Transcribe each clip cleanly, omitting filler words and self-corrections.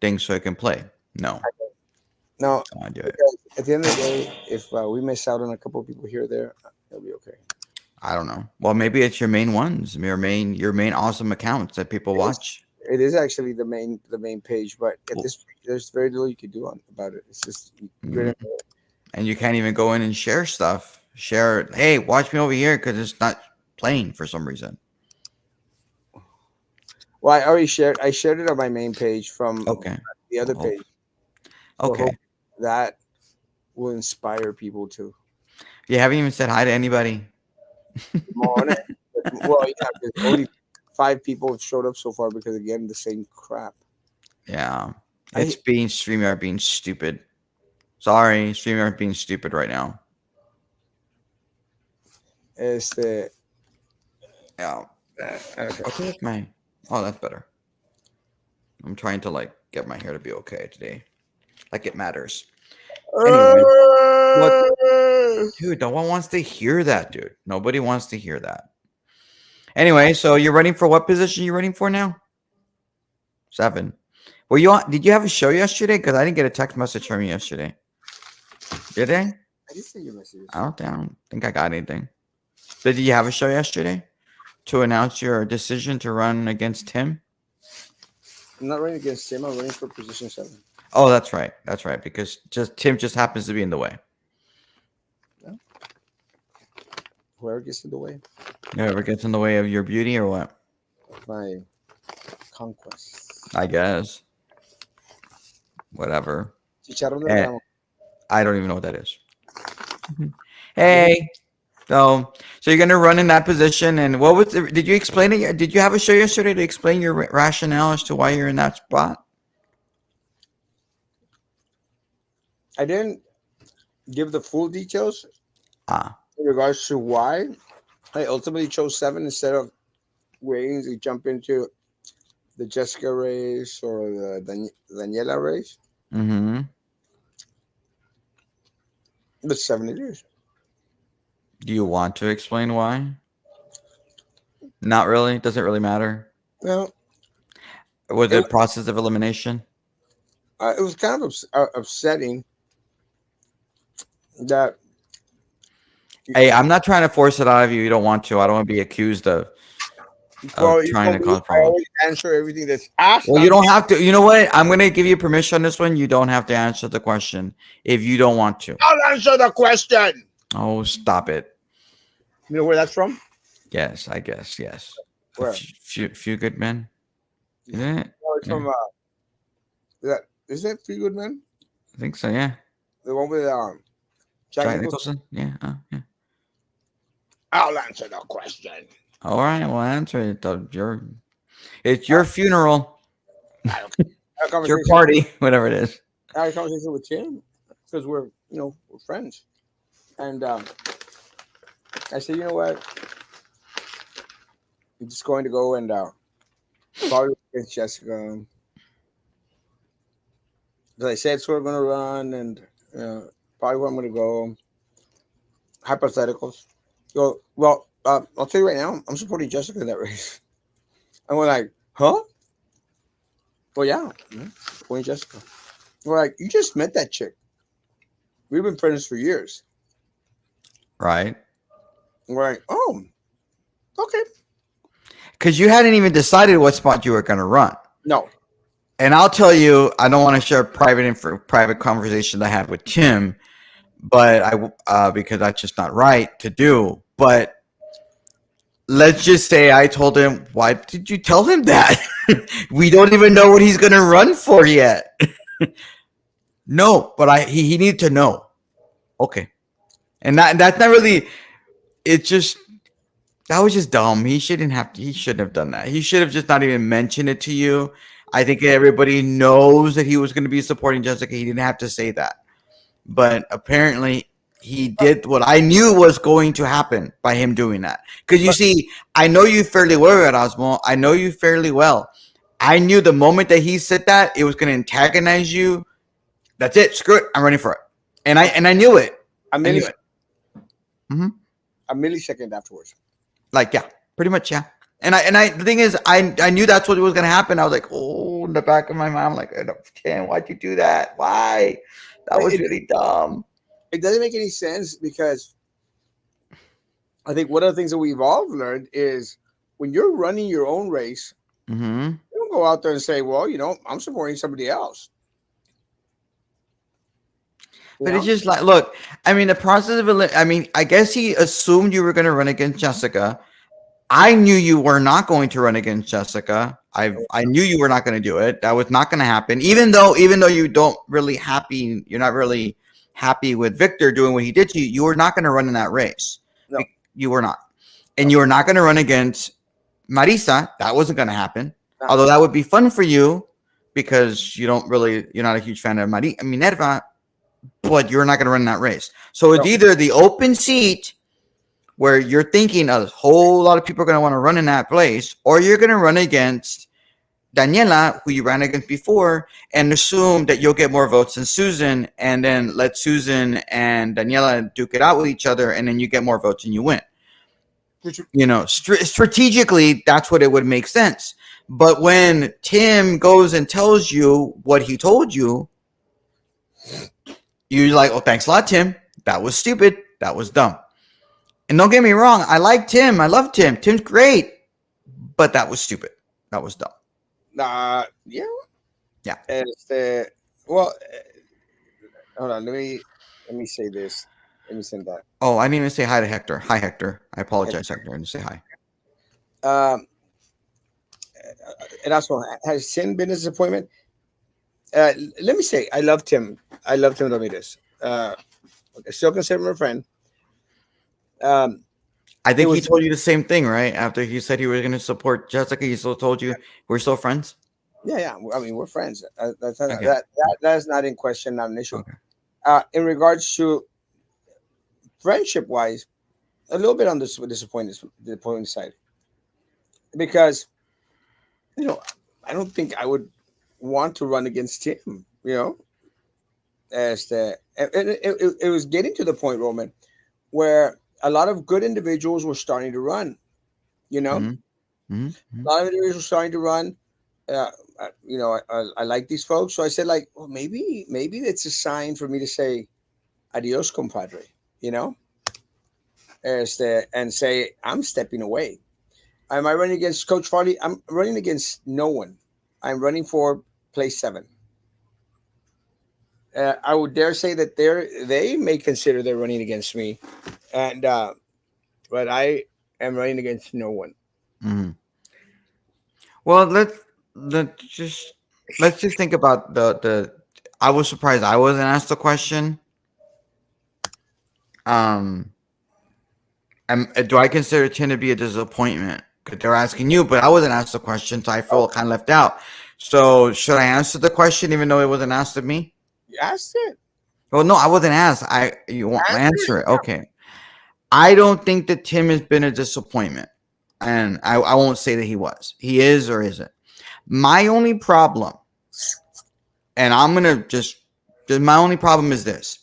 thing so I can play. No, No, don't want to do it. because at the end of the day, if we miss out on a couple of people here or there, it'll be okay. I don't know. Well, maybe it's your main ones, your main awesome accounts that people It is, watch. it is actually the main page, but at Well, this there's very little you can do about it. It's just you're mm, and you can't even go in and share stuff. Share, hey, watch me over here because it's not playing for some reason. well, I already shared. I shared it on my main page from Okay. the other Well, page, so okay. hope that will inspire people to You haven't even said hi to anybody. come on. Well, yeah, because only 5 people have showed up so far because again the same crap. Yeah. It's I being StreamYard being stupid. Sorry, StreamYard being stupid right now. este Yeah. okay. Okay, that's my. Oh, that's better. I'm trying to like get my hair to be okay today. Like it matters. Anyway, what, dude? No one wants to hear that, dude. Nobody wants to hear that. Anyway, so you're running for what position? You running for now? 7. Were you on? Did you have a show yesterday? Because I didn't get a text message from you yesterday. Did I? I did send you messages. I don't think I got anything. Did you have a show yesterday to announce your decision to run against Tim? I'm not running against him. I'm running for position 7. Oh, that's right. That's right. Because just Tim just happens to be in the way. Yeah. Whoever gets in the way Whoever gets in the way of your beauty or what? of my conquest. I guess. Whatever. Chicharrón del Eh, Ramo. I don't even know what that is. Hey. So you're gonna run in that position, and what was? Did you explain it? Did you have a show yesterday to explain your rationale as to why you're in that spot? I didn't give the full details Ah, in regards to why I ultimately chose 7 instead of waiting to jump into the Jessica race or the Daniela race. mm-hmm. But 7 it is. Do you want to explain why? Not really. Doesn't really matter. Well, Was it, it process of elimination? it was kind of upsetting that. Hey, I'm not trying to force it out of you. You don't want to. I don't want to be accused of Well, you trying know to me, cause I problems. always answer everything that's asked. Well, you don't have to. You know what? I'm going to give you permission on this one. You don't have to answer the question if you don't want to. I'll answer the question. Oh, stop it. You know where that's from? Yes, I guess. Yes. A Where? few good men. Isn't it? No, it's Yeah, from that. Is that Three Good Men? I think so. Yeah. The one with Jack Jack Nicholson. Nicholson. Yeah. Yeah. I'll answer the question. All right. Well, answer it. It's your funeral. I don't have a It's your conversation. party. Whatever it is. I had a conversation with Tim because we're friends, and I said, you know what, I'm just going to go and probably against Jessica. As I said, so we're going to run, and probably where I'm going to go. Hypotheticals. So, well, I'll tell you right now, I'm supporting Jessica in that race. And we're like, huh? Well, yeah, supporting Jessica. We're like, you just met that chick. We've been friends for years. Right. And we're like, oh, okay. Because you hadn't even decided what spot you were going to run. No. And I'll tell you, I don't want to share private conversation I had with Tim, but because that's just not right to do. But let's just say I told him, why did you tell him that? We don't even know what he's going to run for yet. No, but he needed to know. Okay. And that's not really, it's just, that was just dumb. He shouldn't have done that. He should have just not even mentioned it to you. I think everybody knows that he was going to be supporting Jessica. He didn't have to say that. But apparently he did what I knew was going to happen by him doing that. Because you see, I know you fairly well, Erasmo. I know you fairly well. I knew the moment that he said that, it was going to antagonize you. That's it. Screw it. I'm ready for it. And I knew it. A I knew millisecond, it. Mm-hmm. a millisecond afterwards. Like, yeah, pretty much, yeah. And the thing is, I knew that's what was gonna happen. I was like, oh, in the back of my mind, I'm like, Tim, why'd you do that? Why? That was It, really dumb. it doesn't make any sense because I think one of the things that we've all learned is when you're running your own race, Hmm. you don't go out there and say, well, I'm supporting somebody else. You But it's know? just like, look, I mean, the process of I mean, I guess he assumed you were going to run against Jessica. I knew you were not going to run against Jessica. I knew you were not going to do it. That was not going to happen. Even though you don't really happy, you're not really happy with Victor doing what he did to you. You were not going to run in that race. No, You were not, and no, you were not going to run against Marisa. That wasn't going to happen. no. Although that would be fun for you because you're not a huge fan of Minerva, but you're not going to run that race. So it's No. either the open seat where you're thinking a whole lot of people are going to want to run in that place, or you're going to run against Daniela, who you ran against before, and assume that you'll get more votes than Susan, and then let Susan and Daniela duke it out with each other, and then you get more votes and you win. Strategically, that's what it would make sense. But when Tim goes and tells you what he told you, you're like, oh, thanks a lot, Tim. That was stupid. That was dumb. And don't get me wrong, I like Tim. I love Tim. Tim's great. But that was stupid. That was dumb. Yeah. Yeah. Well, hold on. Let me say this. Let me send that. Oh, I didn't even say hi to Hector. Hi, Hector. I apologize, Hector. I didn't say hi. Um, and also, has Tim been a disappointment? Let me say, I love Tim. I love Tim Ramirez. I still consider him a friend. I think he was told you the same thing, right? After he said he was going to support Jessica, he still told you we're still friends. yeah. I mean, we're friends. Okay. That is not in question, not an issue. Okay. In regards to friendship wise, a little bit on the disappointing side, because I don't think I would want to run against him. As it was getting to the point, Roman, where a lot of good individuals were starting to run. Mm-hmm. A Mm-hmm. lot of individuals were starting to run. I like these folks, so I said, like, well, maybe it's a sign for me to say adios, compadre. You know, and say I'm stepping away. Am I running against Coach Farley? I'm running against no one. I'm running for place 7. I would dare say that they may consider they're running against me, and but I am running against no one. Mm-hmm. Well, let's let's just think about the. I was surprised I wasn't asked the question. Um, do I consider Tim to be a disappointment? Because they're asking you, but I wasn't asked the question, so I feel Oh, kind of left out. So should I answer the question even though it wasn't asked of me? you asked it. Well, no, I wasn't asked. You won't Answer answer it. it. Okay. I don't think that Tim has been a disappointment. And I won't say that he was. He is or isn't. My only problem, and I'm gonna just my only problem is this.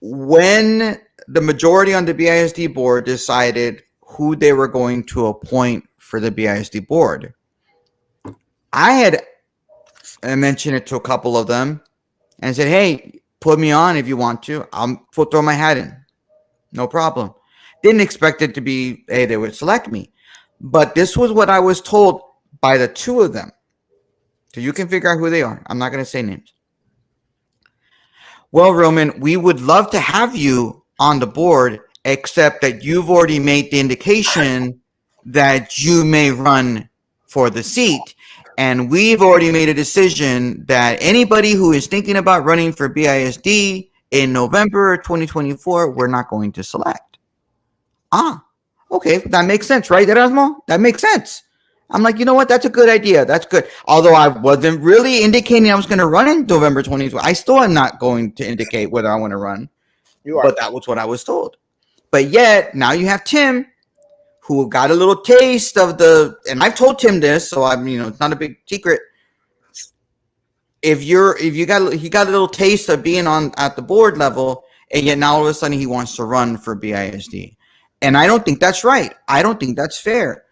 When the majority on the BISD board decided who they were going to appoint for the BISD board, I had mentioned it to a couple of them and said, hey, put me on if you want to. I'll throw my hat in. No problem. Didn't expect it to be, hey, they would select me. But this was what I was told by the two of them. So you can figure out who they are. I'm not going to say names. Well, Roman, we would love to have you on the board, except that you've already made the indication that you may run for the seat. And we've already made a decision that anybody who is thinking about running for BISD in November 2024, we're not going to select. Ah, okay. That makes sense, right, Erasmo? That makes sense. I'm like, you know what? That's a good idea. That's good. Although I wasn't really indicating I was going to run in November 2020. I still am not going to indicate whether I want to run, You are. but that was what I was told. But yet, now you have Tim, who got a little taste of and I've told Tim this, so it's not a big secret. He got a little taste of being on at the board level, and yet now all of a sudden he wants to run for BISD. And I don't think that's right. I don't think that's fair.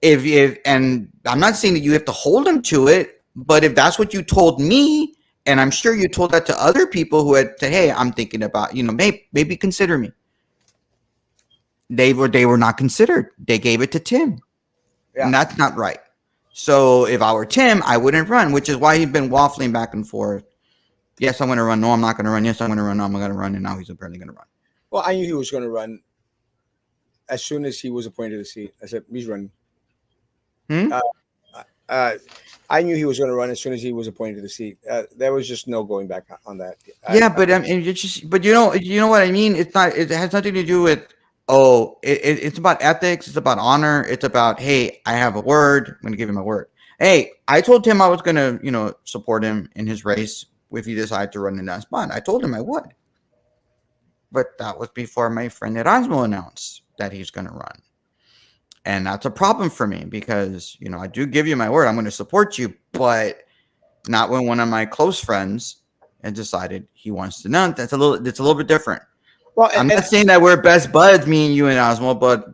if and I'm not saying that you have to hold him to it, but if that's what you told me, and I'm sure you told that to other people who had said, "Hey, I'm thinking about maybe consider me." They were not considered. They gave it to Tim, Yeah. and that's not right. So if I were Tim, I wouldn't run, which is why he's been waffling back and forth. Yes, I'm going to run. No, I'm not going to run. Yes, I'm going to run. No, I'm going to run. And now he's apparently going to run. Well, I knew he was going to run as soon as he was appointed to seat. I said he's running. Hmm? Uh, uh, I knew he was going to run as soon as he was appointed to the seat. There was just no going back on that. Yeah, but but you know what I mean. It's not. It has nothing to do with. Oh, it's about ethics. It's about honor. It's about, hey, I have a word. I'm going to give him a word. Hey, I told him I was going to, support him in his race if he decided to run in that spot. I told him I would, but that was before my friend Erasmo announced that he's going to run, and that's a problem for me because I do give you my word. I'm going to support you, but not when one of my close friends and decided he wants to know. It's a little bit different. Well, I'm and not saying that we're best buds, me and you and Osmo, but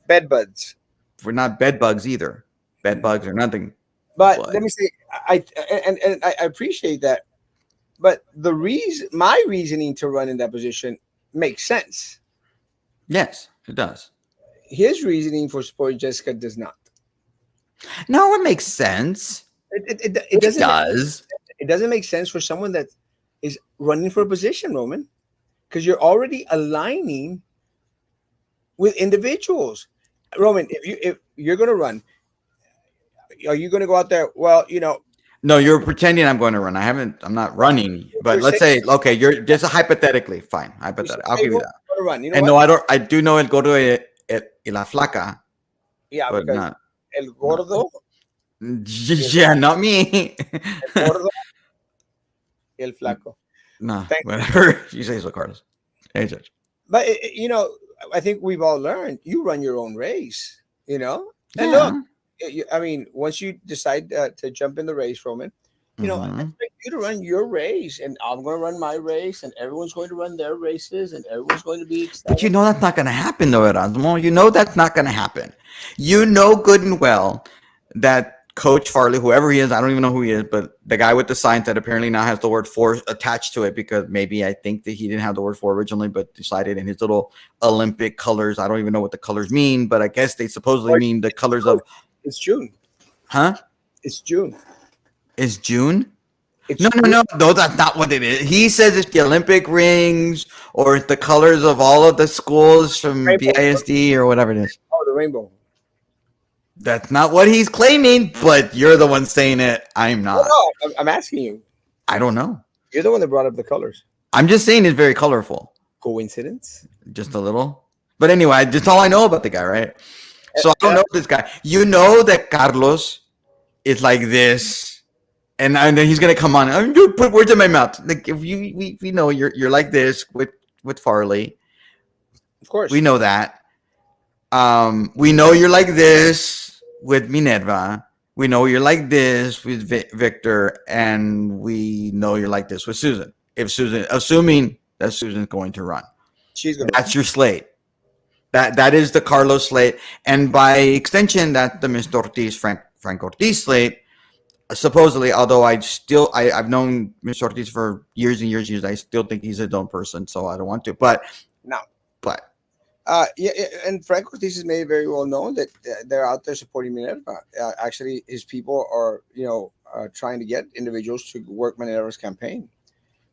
bed buds. we're not bed bugs either. Bed bugs or nothing. But But let me say, I appreciate that. But my reasoning to run in that position makes sense. yes, it does. His reasoning for supporting Jessica does not. No, it makes sense. It It doesn't. does. It doesn't make sense for someone that is running for a position, Roman, because you're already aligning with individuals. Roman, if you're going to run, are you going to go out there? Well, No, you're pretending I'm going to run. I haven't. I'm not running. But you're let's saying say, okay, you're just hypothetically fine. you're saying, Hypothetically, I'll hey, give you Roman, that. I'm going to run. You know And what? no, I don't. I do know it. Go to la flaca, Yeah, but because not. el No. gordo, Yeah, not me. el gordo, y el flaco. Nah, Thank you. whatever you say, so Carlos. Hey, Judge. But I think we've all learned you run your own race. And look, Yeah. I mean, once you decide to jump in the race, Roman, I Hmm. expect you to run your race, and I'm going to run my race, and everyone's going to run their races, and everyone's going to be But excited. that's not going to happen, though, Erasmo. You know that's not going to happen. You know good and well that Coach Farley, whoever he is, I don't even know who he is, but the guy with the signs that apparently now has the word "for" attached to it because maybe I think that he didn't have the word "for" originally, but decided in his little Olympic colors. I don't even know what the colors mean, but I guess they supposedly Or mean the colors of, it's June. huh? It's June. Is June? It's No, no, June. no, no. That's not what it is. He says it's the Olympic rings or it's the colors of all of the schools from Rainbow. BISD or whatever it is. Oh, the rainbow. That's not what he's claiming, but you're the one saying it. I'm No, not. no, I'm asking you. I don't know. You're the one that brought up the colors. I'm just saying it's very colorful, Coincidence? just a little. But anyway, that's all I know about the guy, right? So I don't Yeah. know this guy. You know that Carlos is like this, and then he's gonna come on. You put words in my mouth. Like if we know you're like this with Farley. Of course. We know that. We know you're like this with Minerva. We know you're like this with Victor, and we know you're like this with Susan. If Susan, assuming that Susan's going to run, She's going to run. that's your slate. That is the Carlos slate, and by extension, that's the Mr. Ortiz Frank Ortiz slate. Supposedly, although I've known Mr. Ortiz for years and years and years, I still think he's his own person, so I don't want to. Now, But yeah, and Frank Ortiz has made it very well known that they're out there supporting Minerva. Actually, his people are, trying to get individuals to work Minerva's campaign,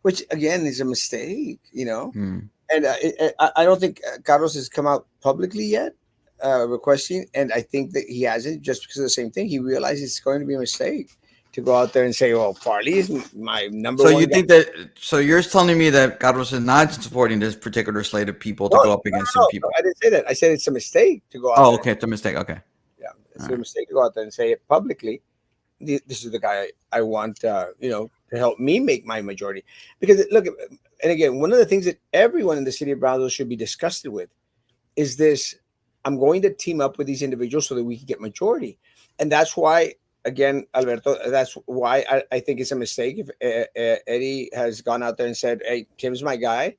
which again is a mistake. hmm. And I don't think Carlos has come out publicly yet requesting, and I think that he hasn't just because of the same thing. He realizes it's going to be a mistake to go out there and say, "Well, Farley is my number So one you guy." think that? So you're telling me that Carlos is not supporting this particular slate of people to No, go up no, against some no, no, people? I didn't say that. I said it's a mistake to go out Oh, there. okay, it's a mistake. Okay, Yeah, it's all a right. mistake to go out there and say it publicly. This is the guy I want, to help me make my majority. Because look, and again, one of the things that everyone in the city of Brownsville should be disgusted with is this: I'm going to team up with these individuals so that we can get majority, and that's why. Again, Alberto, that's why I think it's a mistake if Eddie has gone out there and said, "Hey, Tim's my guy,"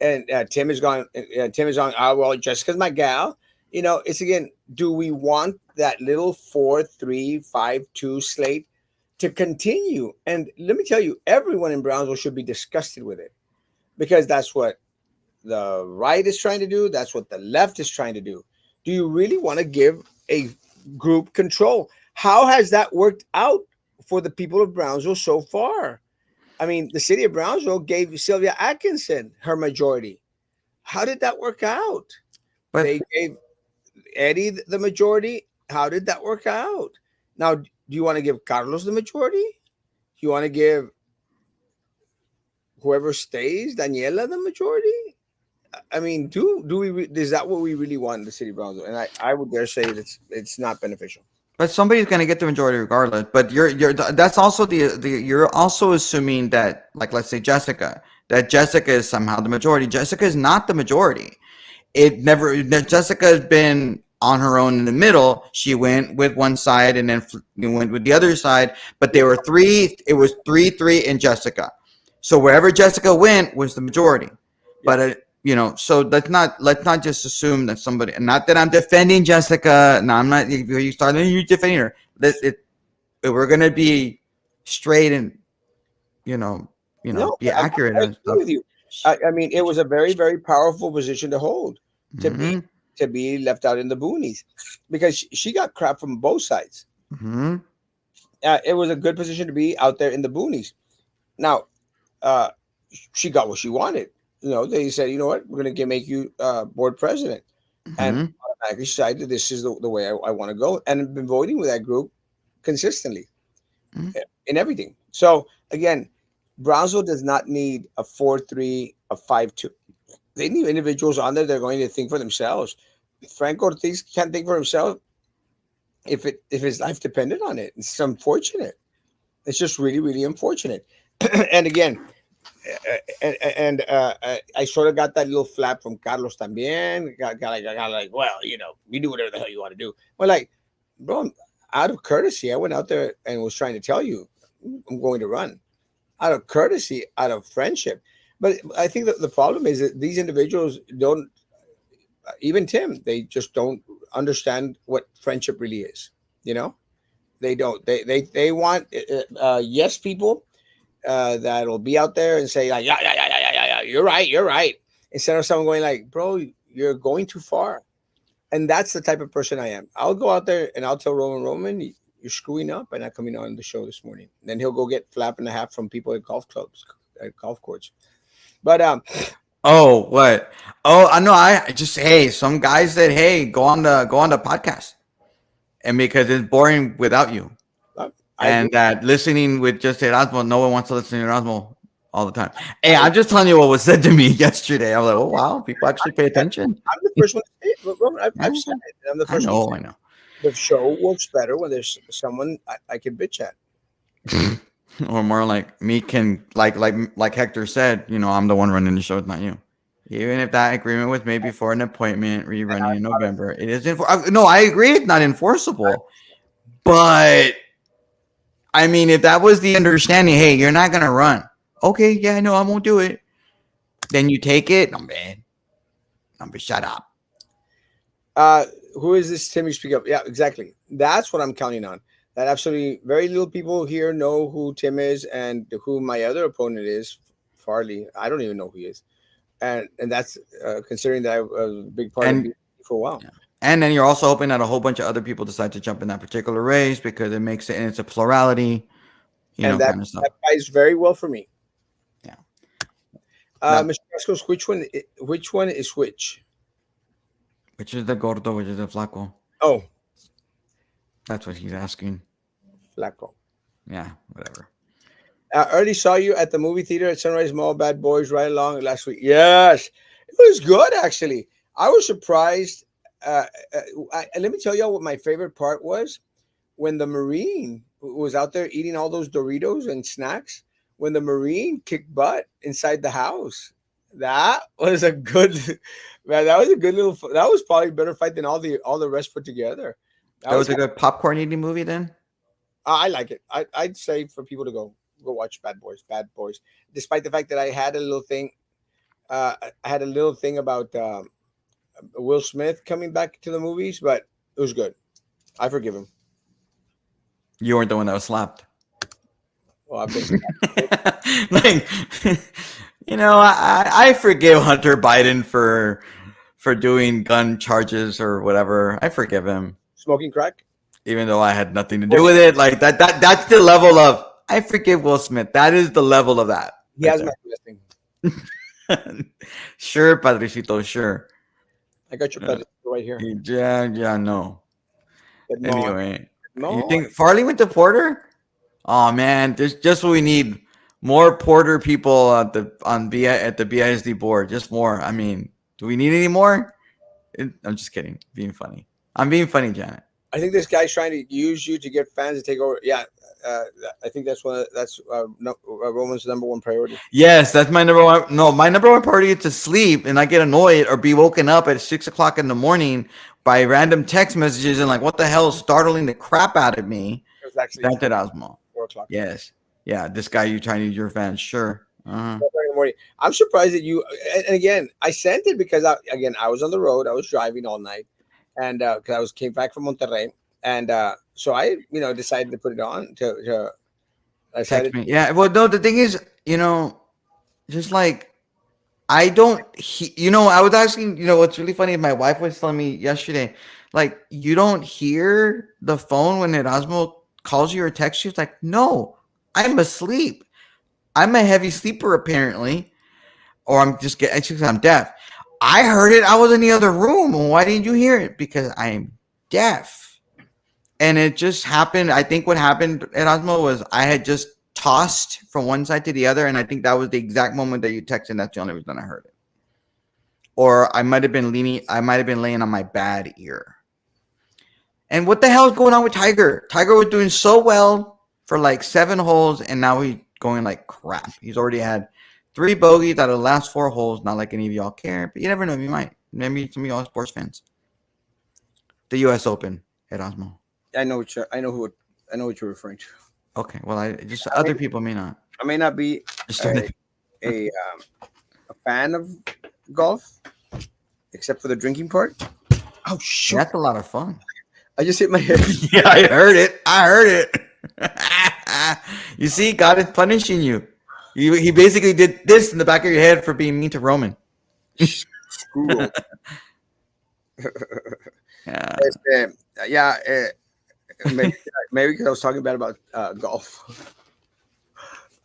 and Tim is gone. Tim is on. Oh well, Jessica's my gal. It's again, do we want that little 4-3-5-2 slate to continue? And let me tell you, everyone in Brownsville should be disgusted with it, because that's what the right is trying to do. That's what the left is trying to do. Do you really want to give a group control? How has that worked out for the people of Brownsville so far? I mean, the city of Brownsville gave Sylvia Atkinson her majority. How did that work out? But They gave Eddie the majority. How did that work out? Now, do you want to give Carlos the majority? Do you want to give whoever stays, Daniela, the majority? I mean, is that what we really want in the city of Brownsville? And I would dare say it's not beneficial. somebody's gonna get the majority regardless. But that's also the you're also assuming that, like, let's say Jessica is somehow the majority. Jessica is not the majority. It never Jessica has been on her own in the middle. She went with one side and then went with the other side, but they were three. It was 3-3 in Jessica. So wherever Jessica went was the majority. Yeah. But so let's not just assume that somebody. Not that I'm defending Jessica. No, I'm not. You start, you defending her. We're gonna be straight and you know No, be accurate I and agree stuff. with you. I mean, it was a very, very powerful position to hold, to be Mm-hmm. to be left out in the boonies, because she got crap from both sides. Mm-hmm. It was a good position to be out there in the boonies. Now, uh, she got what she wanted. They said, you know what, we're going to make you board president, and Mm-hmm. automatically decided this is the way I want to go, and I've been voting with that group consistently in everything. So again, Brownsville does not need a 4-3, a 5-2. They need individuals on there that are going to think for themselves. Frank Ortiz can't think for himself if his life depended on it. It's unfortunate. It's just really, really unfortunate. And again, I sort of got that little flap from Carlos también. Got like, well, you do whatever the hell you want to do. Well, like, bro, out of courtesy, I went out there and was trying to tell you I'm going to run out of courtesy, out of friendship. But I think that the problem is that these individuals don't, even Tim, they just don't understand what friendship really is. You know, they don't. They want yes people that'll be out there and say like, yeah, you're right, instead of someone going like, bro, you're going too far. And that's the type of person I am. I'll go out there and I'll tell Roman, you're screwing up and not coming on the show this morning. And then he'll go get flap and a half from people at golf clubs, at golf courts. But Oh, what? Oh, I know. I just, hey, some guys said, hey, go on the podcast, and because it's boring without you, I agree. and that listening with just Erasmo, no one wants to listen to Erasmo all the time. Hey, I, I'm just telling you what was said to me yesterday. I was like, oh wow, people actually pay attention. I'm the first one to say it. Roman, Yeah, I've said it. I'm the I first one to know, say I know. it. The show works better when there's someone I can bitch at. Or more like me can like Hector said, I'm the one running the show, it's not you. Even if that agreement was made before an appointment rerunning in November, it is no, I agree it's not enforceable. But I mean, if that was the understanding, hey, you're not gonna run. Okay, yeah, no, I won't do it. Then you take it. No man, number shut up. Uh, who is this Tim you speak of? Yeah, exactly. That's what I'm counting on. That absolutely very little people here know who Tim is and who my other opponent is, Farley. I don't even know who he is, and that's considering that I was a big part of And BC for a while. and then you're also hoping that a whole bunch of other people decide to jump in that particular race because it makes it and it's a plurality, And that kind of stuff. that plays very well for me. Yeah. That Mr. Rascos, which one is which? which is the gordo, which is the flaco. Oh, That's what he's asking. Flaco. Yeah, whatever. I already saw you at the movie theater at Sunrise Mall, Bad Boys, right along last week. Yes, it was good actually. I was surprised. Let me tell you what my favorite part was when the Marine was out there eating all those Doritos and snacks. When the Marine kicked butt inside the house, that was a good man. That was a good little. That was probably a better fight than all the rest put together. That That was. was a good popcorn eating movie then? I like it. I'd say for people to go watch Bad Boys. Bad Boys. Despite the fact that I had a little thing. I had a little thing about Will Smith coming back to the movies, but it was good. I forgive him. You weren't the one that was slapped. Well, I've been. Like, I forgive Hunter Biden for doing gun charges or whatever. I forgive him, Smoking crack. even though I had nothing to do with it. Like that's the level of I forgive Will Smith. That is the level of that He right has my there. blessing. Sure, Padrecito, sure. I got your Uh, pedestal right here. yeah, yeah, no. Good morning. Anyway, Good you morning. think Farley went to Porter? Oh man, there's just what we need. More Porter people at the BISD board. Just more. I mean, do we need any more? I'm just kidding. Being funny. I'm being funny, Janet. I think this guy's trying to use you to get fans to take over. Yeah, uh, I think that's no, Roman's number one priority. Yes, that's my number one. No, my number one priority is to sleep and not get annoyed or be woken up at 6 o'clock in the morning by random text messages and like, what the hell is startling the crap out of me? It was actually That's Erasmo. 4 o'clock. Yes. Yeah, this guy you're trying to use your fans. Sure. 4 o'clock in the morning. I'm surprised that you. And again, I sent it because I was on the road. I was driving all night, and because came back from Monterrey, and so I decided to put it on to I Text decided. me. Yeah. Well, no, the thing is, just like I don't, I was asking, what's really funny is my wife was telling me yesterday, like, you don't hear the phone when Erasmo calls you or texts you. It's like, no, I'm asleep. I'm a heavy sleeper, apparently, or I'm deaf. I heard it. I was in the other room. Why didn't you hear it? Because I'm deaf. And it just happened. I think what happened, Erasmo, was I had just tossed from one side to the other. And I think that was the exact moment that you texted. That's the only reason I heard it. Or I might have been laying on my bad ear. And what the hell is going on with Tiger? Tiger was doing so well for like 7 holes, and now he's going like crap. He's already had 3 bogeys out of the last 4 holes. Not like any of y'all care, but you never know. You might. Maybe some of y'all are sports fans. The U.S. Open, Erasmo. I know what you're referring to. Okay, well, I just I other may, people may not. I may not be Just a started. a fan of golf, except for the drinking part. Oh shoot! That's a lot of fun. I just hit my head. Yeah, I heard it. I heard it. You see, God is punishing you. He basically did this in the back of your head for being mean to Roman. Screw. Yeah, Yeah, maybe because I was talking bad about golf.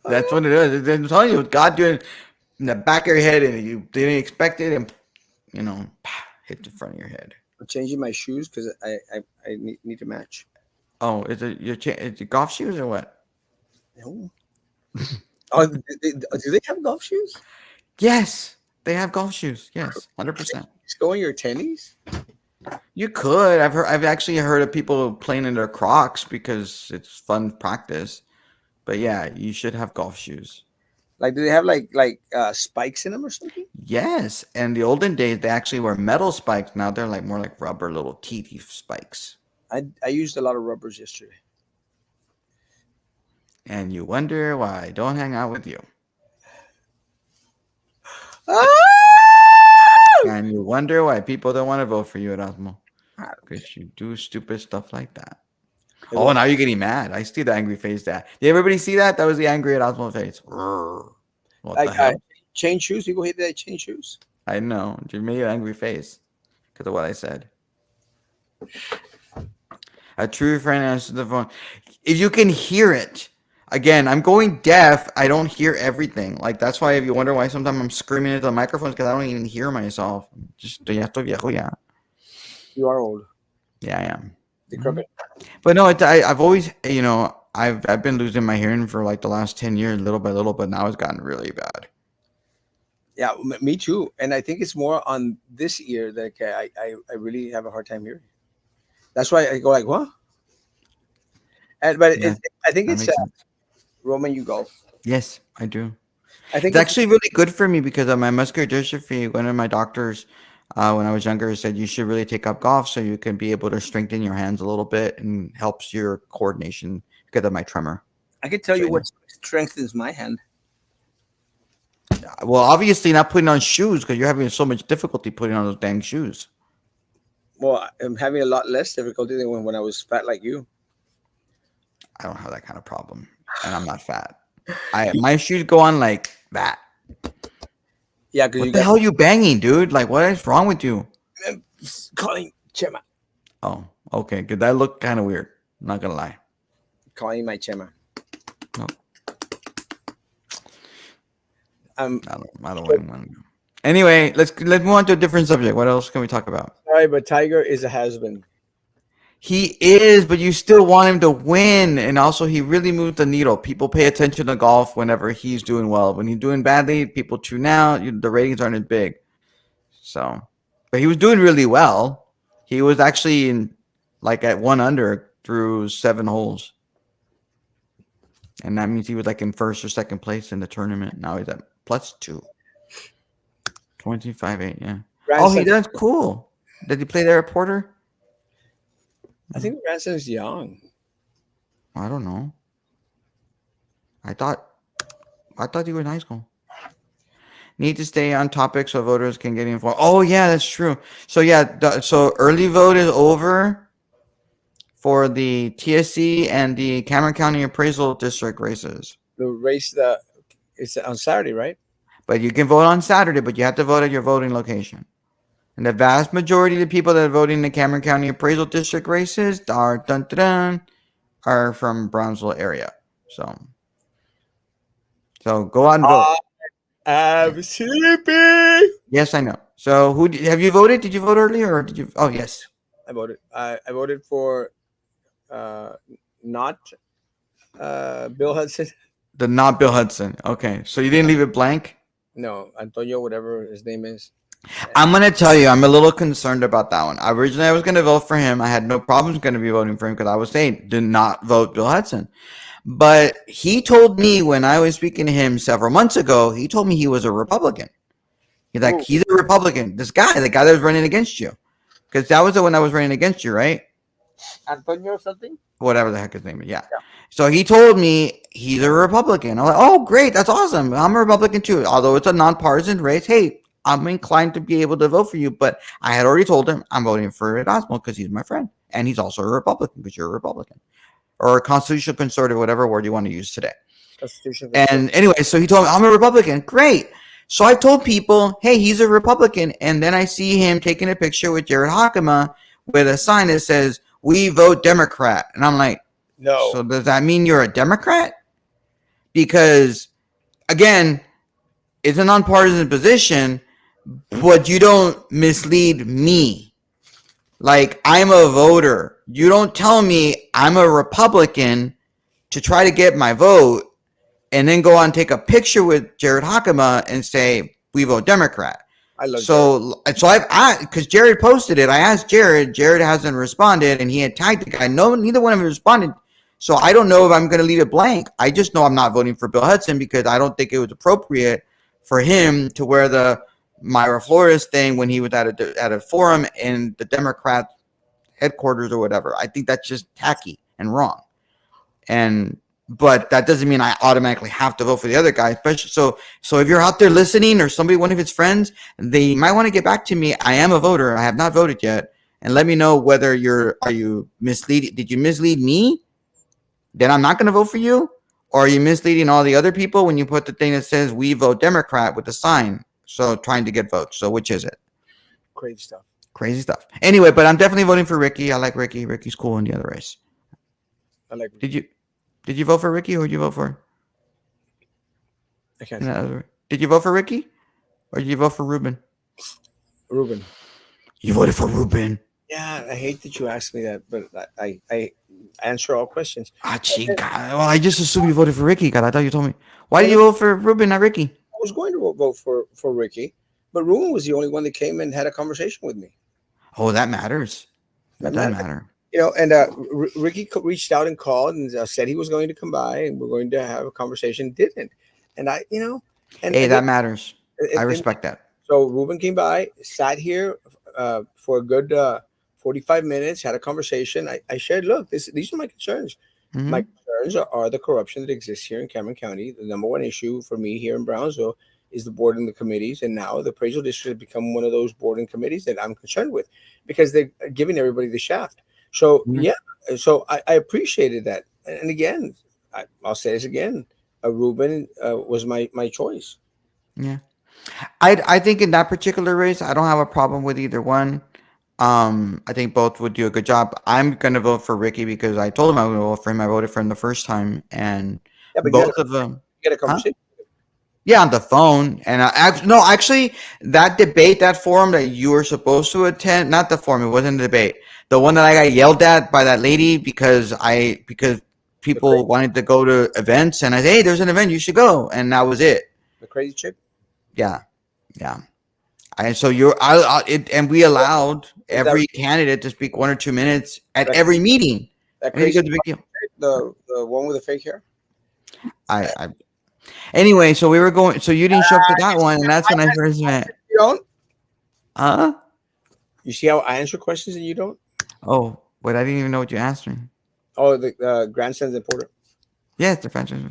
that's what it is. I'm telling you, God doing it in the back of your head, and you didn't expect it, and hit the front of your head. I'm changing my shoes because I need to match. Oh, is it golf shoes or what? No. Oh, do they have golf shoes? Yes, they have golf shoes. Yes, 100%. Just go in your tennies. You could. I've actually heard of people playing in their Crocs because it's fun practice. But yeah, you should have golf shoes. Like, do they have spikes in them or something? Yes, and the olden days they actually were metal spikes. Now they're like more like rubber little teethy spikes. I used a lot of rubbers yesterday. And you wonder why I don't hang out with you. Ah! And you wonder why people don't want to vote for you, Erasmo. Because you do stupid stuff like that. Oh, now you're getting mad. I see the angry face. Did everybody see that? That was the angry Erasmo face. What the hell? Chain shoes. People hate that chain shoes. I know. You made an angry face because of what I said. A true friend answers the phone. If you can hear it. Again, I'm going deaf. I don't hear everything. Like, that's why if you wonder why sometimes I'm screaming into the microphones because I don't even hear myself. Ya estoy viejo ya. You are old. Yeah, I am. Decrepit. But no, I've always, I've been losing my hearing for like the last 10 years, little by little, but now it's gotten really bad. Yeah, me too. And I think it's more on this ear that I really have a hard time hearing. That's why I go like, what? But Yeah, I think that it's makes sense. Roman, you golf. Yes, I do. I think It's actually really good for me because of my muscular dystrophy. One of my doctors, when I was younger, said you should really take up golf so you can be able to strengthen your hands a little bit and helps your coordination because of my tremor. I could tell So, you yeah. what strengthens my hand. Well, obviously not putting on shoes because you're having so much difficulty putting on those dang shoes. Well, I'm having a lot less difficulty than when I was fat like you. I don't have that kind of problem, and I'm not fat. I my shoes go on like that. Yeah, because What you the got hell are you banging, dude? Like, what is wrong with you? I'm calling Chema, Oh, okay. Good. That looked kind of weird. Not gonna lie. calling my Chema. No, I'm I don't want to. Anyway, let's move on to a different subject. What else can we talk about? sorry, but Tiger is a has-been. He is, but you still want him to win, and also he really moved the needle. People pay attention to golf whenever he's doing well. When he's doing badly, people tune out. The ratings aren't as big. So, but he was doing really well. He was actually in like at 1 under through 7 holes, and that means he was like in first or second place in the tournament. Now he's at +2, 25-8. Yeah. Oh, he Grandson, does cool. Did he play there at Porter? I think the grandson's young. I don't know. I thought I thought you were in high school. Need to stay on topic so voters can get informed. Oh yeah, that's true. So yeah, so early vote is over for the TSC and the Cameron County Appraisal District races. The race that it's on Saturday, right? But you can vote on Saturday, but you have to vote at your voting location. And the vast majority of the people that are voting in the Cameron County Appraisal District races are from Brownsville area. So go out and vote. I'm sleepy. Yes, I know. So have you voted? Did you vote earlier or did you? Oh yes, I voted. I voted for uh, not Bill Hudson. the not Bill Hudson. Okay, so you didn't leave it blank. No, Antonio, whatever his name is. I'm gonna tell you, I'm a little concerned about that one. Originally, I was gonna vote for him. I had no problems gonna be voting for him because I was saying do not vote Bill Hudson. But he told me when I was speaking to him several months ago, he told me he was a Republican. He's like, Ooh. he's a Republican. This guy, the guy that was running against you, because that was the one that was running against you, right? Antonio something? Whatever the heck his name is. Yeah. So he told me he's a Republican. I'm like, oh, great. That's awesome. I'm a Republican too. Although it's a nonpartisan race. Hey, I'm inclined to be able to vote for you. But I had already told him I'm voting for Erasmo because he's my friend. And he's also a Republican because you're a Republican. Or a constitutional conservative, whatever word you want to use today. Constitution. And anyway, so he told me I'm a Republican. Great. So I told people, hey, he's a Republican. And then I see him taking a picture with Jared Hakama with a sign that says, we vote Democrat. And I'm like, No. so does that mean you're a Democrat? Because, again, it's a nonpartisan position, but you don't mislead me. Like, I'm a voter. You don't tell me I'm a Republican to try to get my vote and then go on and take a picture with Jared Hakama and say, we vote Democrat. I love Because Jared posted it. I asked Jared. Jared hasn't responded, and he had tagged the guy. No, neither one of them responded. So I don't know if I'm going to leave it blank. I just know I'm not voting for Bill Hudson because I don't think it was appropriate for him to wear the Myra Flores thing when he was at a forum in the Democrat headquarters or whatever. I think that's just tacky and wrong. But that doesn't mean I automatically have to vote for the other guy. Especially so if you're out there listening or somebody, one of his friends, they might want to get back to me. I am a voter. I have not voted yet, and let me know whether are you misleading? Did you mislead me? Then I'm not going to vote for you, or are you misleading all the other people when you put the thing that says we vote Democrat with the sign? So trying to get votes. So which is it? crazy stuff. Crazy stuff. Anyway, but I'm definitely voting for Ricky. I like Ricky. Ricky's cool in the other race. I like. Did you vote for Ricky? Who did you vote for? I can't. Did you vote for Ricky? Or did you vote for Ruben? Ruben. You voted for Ruben. Yeah, I hate that you asked me that, but I answer all questions. Ah, gee, God. Well, I just assumed you voted for Ricky. God, I thought you told me. Why did you vote for Ruben, not Ricky? I was going to vote for Ricky, but Ruben was the only one that came and had a conversation with me. Oh, that matters. That does matters. matter. And Ricky reached out and called and said he was going to come by and we're going to have a conversation. Didn't, and that matters. I respect that. So Ruben came by, sat here for a good 45 minutes, had a conversation. I shared, look, these are my concerns. Mm-hmm. My concerns are the corruption that exists here in Cameron County. The number one issue for me here in Brownsville is the board and the committees, and now the appraisal district has become one of those board and committees that I'm concerned with because they're giving everybody the shaft. So Yeah. yeah, so I appreciated that, and again, I'll say this again, Ruben was my choice. Yeah. I think in that particular race, I don't have a problem with either one. I think both would do a good job. I'm gonna vote for Ricky because I told him I would vote for him. I voted for him the first time, and Yeah, but both of them. you got a Huh? conversation. Yeah, on the phone. And no, actually, that debate, that forum that you were supposed to attend, not the forum, it wasn't a debate. The one that I got yelled at by that lady because The crazy, people wanted to go to events, and I said, hey, there's an event, you should go, and that was it. the crazy chick. Yeah, yeah. And so and we allowed Is that every candidate to speak 1 or 2 minutes at that, every meeting. that I think crazy it's a big deal. the one with the fake hair? I anyway, so we were going. So you didn't show up to that one, and that's when I first met. You don't. Huh? You see how I answer questions and you don't? Oh, but I didn't even know what you asked me. Oh, the grandsons in Porter Yes, the franchise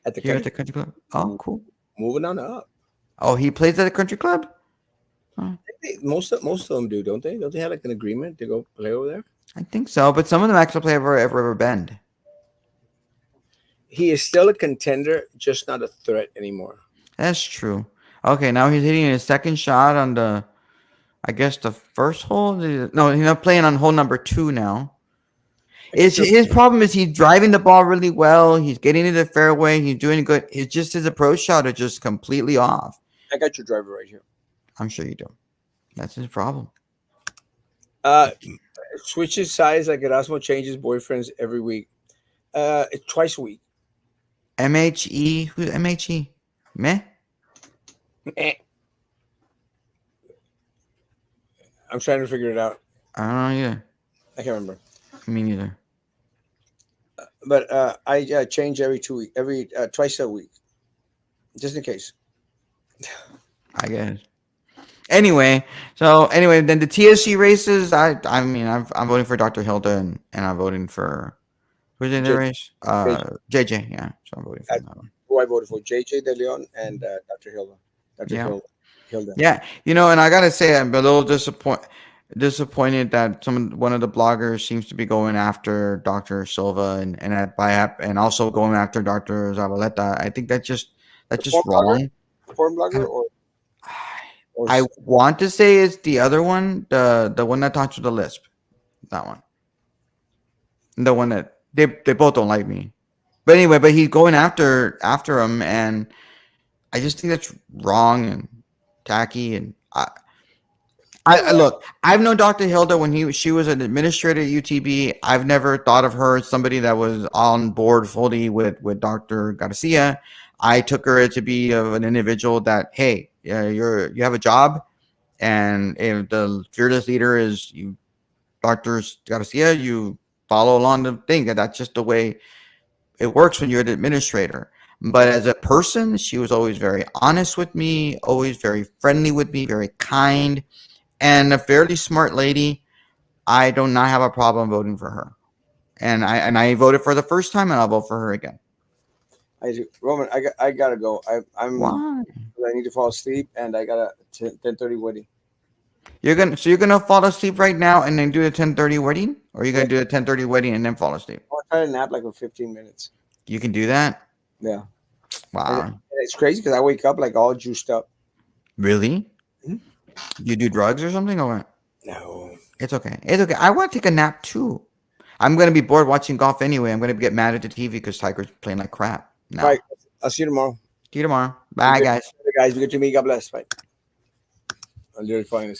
at the here at country. the country club. Oh, cool. Moving on up. Oh, he plays at the country club. Oh, Most of them do, don't they? Don't they have like an agreement to go play over there? I think so, but some of them actually play ever bend. He is still a contender, just not a threat anymore. That's true. Okay, now he's hitting his second shot on the, I guess the first hole. No, he's not playing on hole number 2 now. I got your, His problem is he's driving the ball really well. He's getting into the fairway. He's doing good. It's just his approach shot is just completely off. I got your driver right here. I'm sure you do. That's his problem. Uh, Switches size like Erasmo changes boyfriends every week. Twice a week. MHE. Who's MHE? Meh? Eh, I'm trying to figure it out. I don't know either. I can't remember. Me neither. But I change every 2 week, every twice a week, just in case. I guess. Anyway, then the TSC races. I mean, I'm voting for Dr. Hilda and I'm voting for who's in the J- race? JJ. Yeah, so I'm voting for that one. who I voted for, JJ De Leon and Dr. Hilda. Dr. Yeah. Hilda. Yeah, and I gotta say, I'm a little disappointed that one of the bloggers seems to be going after Dr. Silva and also going after Dr. Zavaleta. I think The that's just porn blogger, wrong. porn I, blogger, or I want to say it's the other one, the one that talks with the lisp. That one, the one that they both don't like me. But anyway, he's going after him, and I just think that's wrong and tacky. And I look, I've known Dr. Hilda when she was an administrator at UTB. I've never thought of her as somebody that was on board fully with Dr. Garcia. I took her to be an individual that, hey, you have a job, and if the fearless leader is you, Dr. Garcia, you follow along the thing. That's just the way it works when you're an administrator. But as a person, she was always very honest with me, always very friendly with me, very kind, and a fairly smart lady. I do not have a problem voting for her. And I voted for the first time, and I'll vote for her again. I do. Roman, I gotta go. Why? I need to fall asleep, and I got a 10:30 wedding. You're gonna fall asleep right now and then do a 10:30 wedding, or you're Yeah, gonna do a 10:30 wedding and then fall asleep? I'll try to nap like for 15 minutes. You can do that. Yeah, and Wow. it's crazy because I wake up like all juiced up. Really? Mhm. You do drugs or something or what? No. It's okay. It's okay. I want to take a nap too. I'm gonna be bored watching golf anyway. I'm gonna get mad at the TV because Tiger's playing like crap. All No. right, I'll see you tomorrow. See you tomorrow. Be Bye, good, guys. guys. Be good to me. God bless. Bye. I'm really fine.